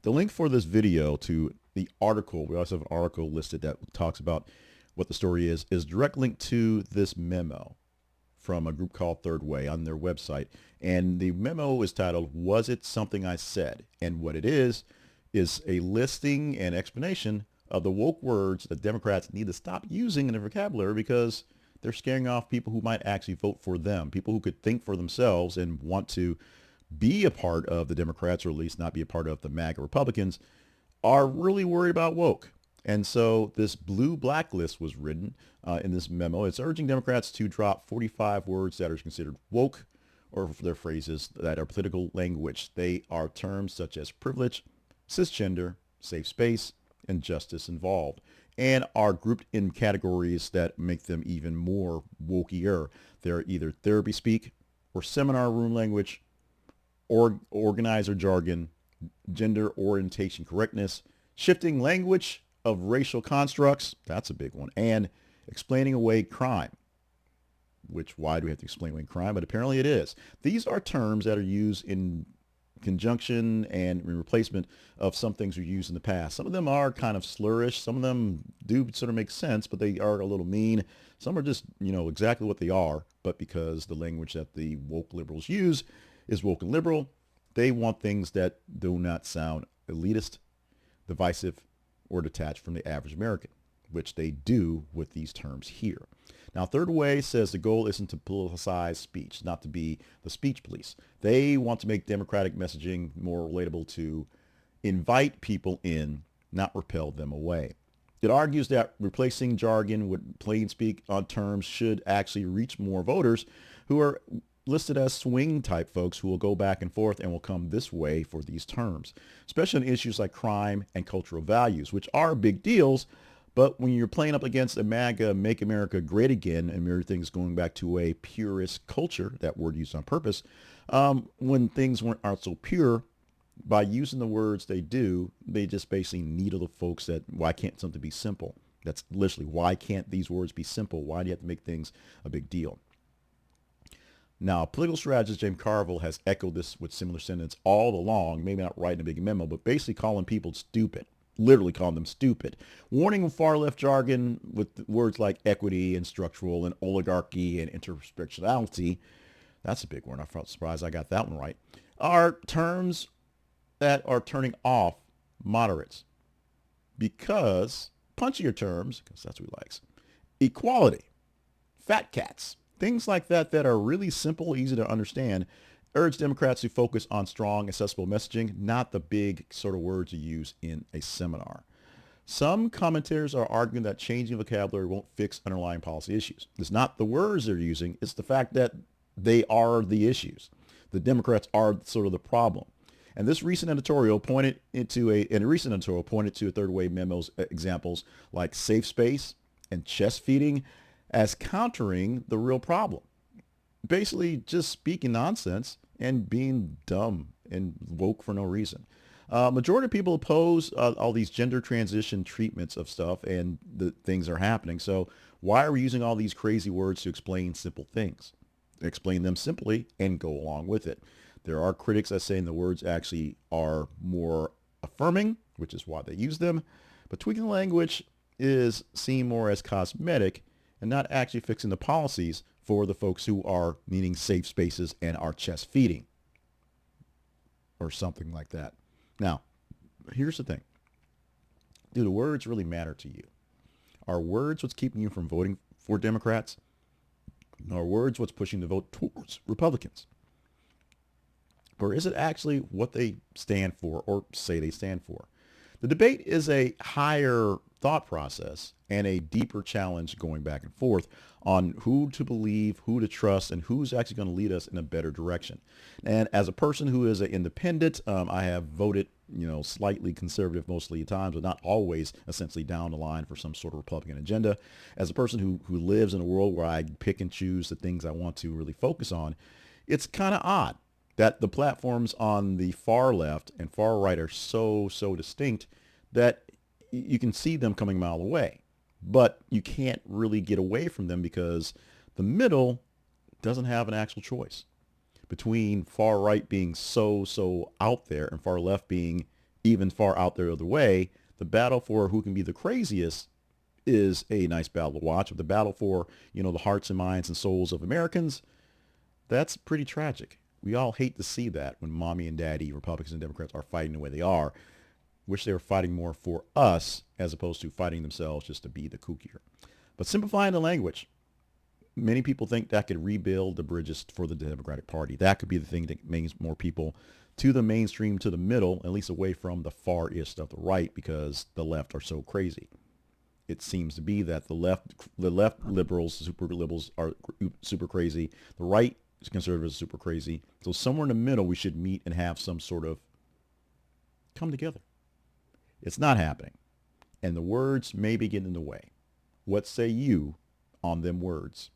The link for this video to the article, we also have an article listed that talks about what the story is direct link to this memo from a group called Third Way on their website. And the memo is titled, "Was It Something I Said?" And what it is a listing and explanation of the woke words that Democrats need to stop using in their vocabulary because they're scaring off people who might actually vote for them, people who could think for themselves and want to be a part of the Democrats, or at least not be a part of the MAGA Republicans, are really worried about woke. And so this blue blacklist was written in this memo. It's urging Democrats to drop 45 words that are considered woke, or for their phrases that are political language. They are terms such as privilege, cisgender, safe space, and justice involved, and are grouped in categories that make them even more wokier. They're either therapy speak or seminar room language, or organizer jargon, gender orientation correctness, shifting language of racial constructs, that's a big one, and explaining away crime, which why do we have to explain away crime? But apparently it is. These are terms that are used in conjunction and in replacement of some things we used in the past. Some of them are kind of slurish. Some of them do sort of make sense, but they are a little mean. Some are just, exactly what they are. But because the language that the woke liberals use is woke and liberal, they want things that do not sound elitist, divisive, or detached from the average American, which they do with these terms here. Now, Third Way says the goal isn't to politicize speech, not to be the speech police. They want to make democratic messaging more relatable, to invite people in, not repel them away. It argues that replacing jargon with plain speak on terms should actually reach more voters who are listed as swing type folks who will go back and forth and will come this way for these terms, especially on issues like crime and cultural values, which are big deals. But when you're playing up against a MAGA, Make America Great Again, and everything's going back to a purist culture, that word used on purpose, when things aren't so pure, by using the words they do, they just basically needle the folks that, why can't something be simple? That's literally, why can't these words be simple? Why do you have to make things a big deal? Now, political strategist James Carville has echoed this with similar sentiments all along, maybe not writing a big memo, but basically calling people stupid, literally calling them stupid, warning of far left jargon with words like equity and structural and oligarchy and intersectionality. That's a big word. I felt surprised I got that one right. Are terms that are turning off moderates because punchier terms, because that's what he likes, equality, fat cats, things like that that are really simple, easy to understand, urge Democrats to focus on strong, accessible messaging, not the big sort of words you use in a seminar. Some commentators are arguing that changing vocabulary won't fix underlying policy issues. It's not the words they're using, it's the fact that they are the issues. The Democrats are sort of the problem. And this recent editorial pointed to a Third Way memo's examples like safe space and chest feeding as countering the real problem. Basically just speaking nonsense and being dumb and woke for no reason. Majority of people oppose all these gender transition treatments of stuff, and the things are happening. So why are we using all these crazy words to explain simple things? Explain them simply and go along with it. There are critics that say the words actually are more affirming, which is why they use them. But tweaking the language is seen more as cosmetic and not actually fixing the policies for the folks who are needing safe spaces and are chest feeding or something like that. Now, here's the thing. Do the words really matter to you? Are words what's keeping you from voting for Democrats? Are words what's pushing the vote towards Republicans? Or is it actually what they stand for or say they stand for? The debate is a higher thought process and a deeper challenge going back and forth on who to believe, who to trust, and who's actually going to lead us in a better direction. And as a person who is an independent, I have voted, slightly conservative mostly at times, but not always essentially down the line for some sort of Republican agenda. As a person who lives in a world where I pick and choose the things I want to really focus on, it's kind of odd that the platforms on the far left and far right are so distinct that you can see them coming a mile away, but you can't really get away from them because the middle doesn't have an actual choice between far right being so out there and far left being even far out there the other way, the battle for who can be the craziest is a nice battle to watch. But the battle for, the hearts and minds and souls of Americans, that's pretty tragic. We all hate to see that when mommy and daddy, Republicans and Democrats, are fighting the way they are. Wish they were fighting more for us as opposed to fighting themselves just to be the kookier. But simplifying the language, many people think that could rebuild the bridges for the Democratic Party. That could be the thing that brings more people to the mainstream, to the middle, at least away from the far-ish of the right, because the left are so crazy. It seems to be that the left liberals, super liberals, are super crazy. The right conservatives are super crazy. So somewhere in the middle, we should meet and have some sort of come together. It's not happening. And the words may be getting in the way. What say you on them words?